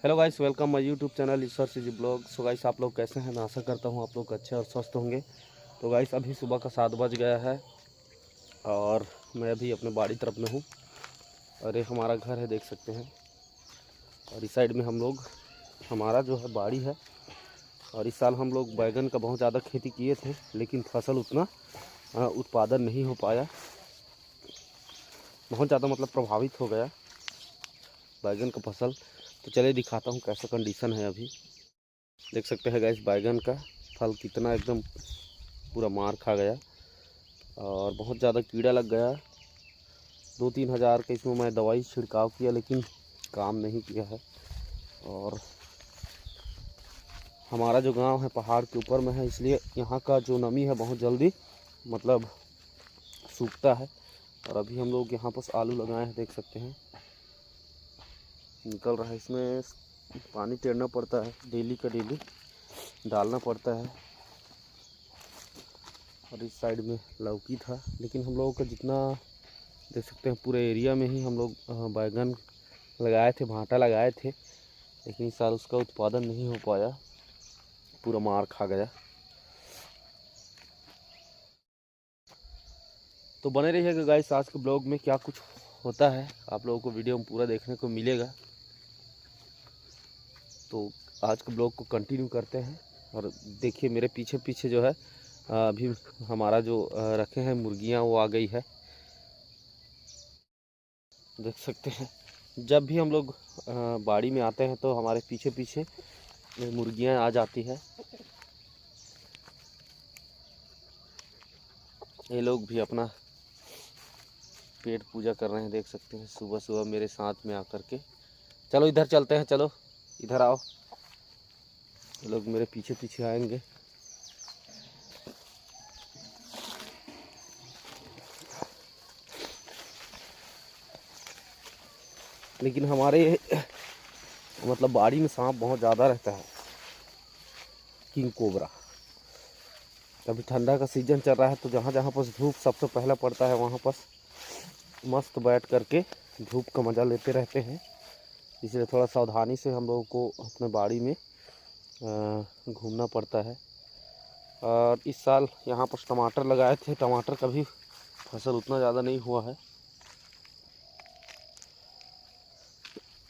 Hello guys, welcome my YouTube channel Ishwar ji blog. So guys, आप लोग कैसे हैं? मैं आशा करता हूं आप लोग अच्छे और स्वस्थ होंगे। तो गाइस, अभी सुबह का 7 बज गया है और मैं अभी अपने बाड़ी तरफ में हूं और ये हमारा घर है, देख सकते हैं। और इस साइड में हम लोग, हमारा जो है बाड़ी है। और इस साल हम लोग बैगन का बहुत ज़्यादा खेती किए थे, लेकिन फसल उतना उत्पादन नहीं हो पाया। बहुत ज़्यादा मतलब प्रभावित हो गया बैगन का फसल। तो चलिए दिखाता हूँ कैसा कंडीशन है अभी। देख सकते हैं गाइस, बैगन का फल कितना एकदम पूरा मार खा गया और बहुत ज़्यादा कीड़ा लग गया। 2-3 हज़ार का इसमें मैं दवाई छिड़काव किया, लेकिन काम नहीं किया है। और हमारा जो गांव है पहाड़ के ऊपर में है, इसलिए यहाँ का जो नमी है बहुत जल्दी मतलब सूखता है। और अभी हम लोग यहाँ पर आलू लगाए हैं, देख सकते हैं निकल रहा है। इसमें पानी टेरना पड़ता है, डेली का डेली डालना पड़ता है। और इस साइड में लौकी था, लेकिन हम लोगों का जितना देख सकते हैं पूरे एरिया में ही हम लोग बैगन लगाए थे, भांटा लगाए थे, लेकिन इस साल उसका उत्पादन नहीं हो पाया, पूरा मार खा गया। तो बने रहिएगा गाइस, आज के ब्लॉग में क्या कुछ होता है आप लोगों को वीडियो में पूरा देखने को मिलेगा। तो आज के ब्लॉग को कंटिन्यू करते हैं। और देखिए मेरे पीछे पीछे जो है अभी हमारा जो रखे हैं मुर्गियां, वो आ गई है, देख सकते हैं। जब भी हम लोग बाड़ी में आते हैं तो हमारे पीछे पीछे मुर्गियां आ जाती है। ये लोग भी अपना पेट पूजा कर रहे हैं, देख सकते हैं सुबह सुबह मेरे साथ में आकर के। चलो इधर चलते हैं, चलो इधर आओ। ये लोग मेरे पीछे पीछे आएंगे। लेकिन हमारे मतलब बाड़ी में सांप बहुत ज़्यादा रहता है, किंग कोबरा। अभी ठंडा का सीजन चल रहा है, तो जहाँ जहाँ पर धूप सबसे पहले पड़ता है वहाँ पर मस्त बैठ करके धूप का मज़ा लेते रहते हैं। इसलिए थोड़ा सावधानी से हम लोगों को अपने बाड़ी में घूमना पड़ता है। और इस साल यहाँ पर टमाटर लगाए थे, टमाटर का भी फसल उतना ज़्यादा नहीं हुआ है।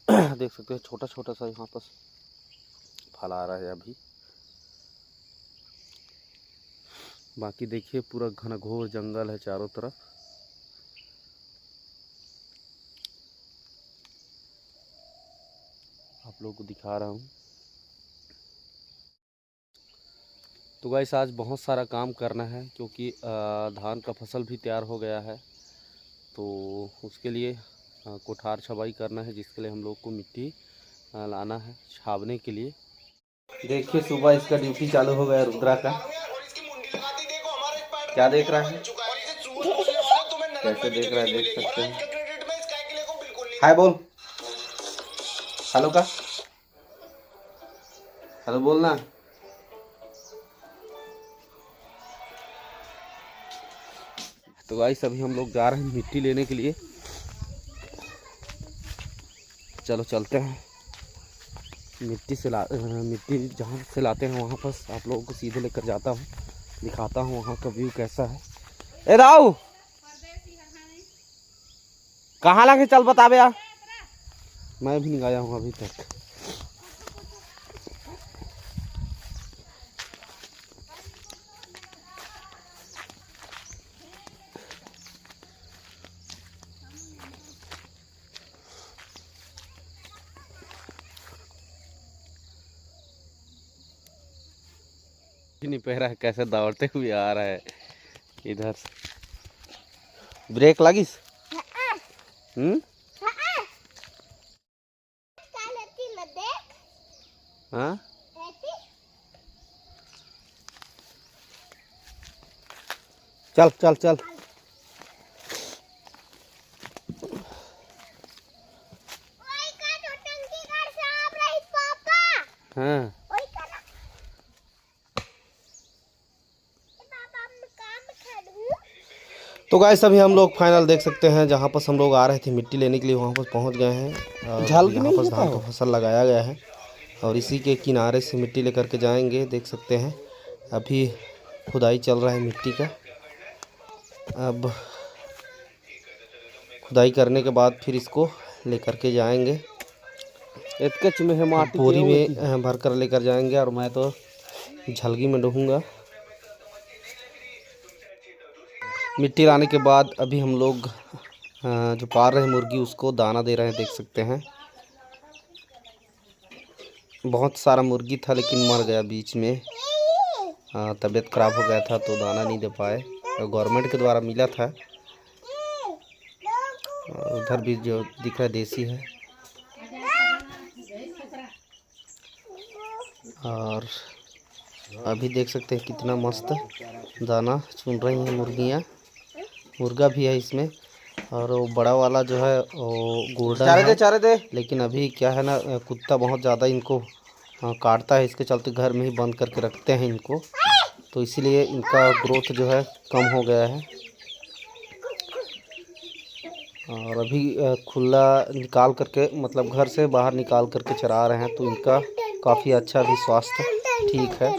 देख सकते हैं छोटा छोटा सा यहाँ पर फल आ रहा है अभी। बाकी देखिए पूरा घनघोर जंगल है चारों तरफ। आप लोगों को दिखा रहा हूँ। तो गाइस, आज बहुत सारा काम करना है, क्योंकि धान का फसल भी तैयार हो गया है। तो उसके लिए कोठार छबाई करना है, जिसके लिए हम लोग को मिट्टी लाना है छावने के लिए। देखिए सुबह इसका ड्यूटी चालू हो गया रुद्रा का। क्या देख रहा है, कैसे देख रहा है, देख सकते हैं। हाय बोल, हेलो का हेलो बोलना। तो गाइस, अभी हम लोग जा रहे हैं मिट्टी लेने के लिए। चलो चलते हैं। मिट्टी जहाँ से लाते हैं वहाँ पर आप लोगों को सीधे लेकर जाता हूँ, दिखाता हूँ वहाँ का व्यू कैसा है। ए राव, कहाँ लाके चल बता बे यार, मैं भी नहीं गया हूँ अभी तक। नहीं पह रहा है, कैसे दौड़ते हुए आ रहा है इधर। ब्रेक लगिस? हाँ, चल चल चल। हाँ, तो गाइस अभी हम लोग फाइनल देख सकते हैं, जहाँ पर हम लोग आ रहे थे मिट्टी लेने के लिए वहाँ पर पहुँच गए हैं। और यहाँ पर धान का फसल लगाया गया है और इसी के किनारे से मिट्टी लेकर के जाएंगे। देख सकते हैं अभी खुदाई चल रहा है मिट्टी का। अब खुदाई करने के बाद फिर इसको लेकर के जाएंगे, बोरी में भर कर लेकर जाएंगे। और मैं तो झलगी में डूबूंगा। मिट्टी लाने के बाद अभी हम लोग जो पाल रहे मुर्गी उसको दाना दे रहे हैं। देख सकते हैं बहुत सारा मुर्गी था लेकिन मर गया बीच में, तबीयत खराब हो गया था तो दाना नहीं दे पाए। गवर्नमेंट के द्वारा मिला था। उधर भी जो दिख रहा है देसी है। और अभी देख सकते हैं कितना मस्त दाना चुन रही हैं मुर्गियाँ। मुर्गा भी है इसमें। और वो बड़ा वाला जो है वो गोल्डन है। चारे दे। लेकिन अभी क्या है ना, कुत्ता बहुत ज़्यादा इनको काटता है, इसके चलते घर में ही बंद करके रखते हैं इनको, तो इसीलिए इनका ग्रोथ जो है कम हो गया है। और अभी खुला निकाल करके मतलब घर से बाहर निकाल करके चरा रहे हैं, तो इनका काफ़ी अच्छा भी स्वास्थ्य ठीक है।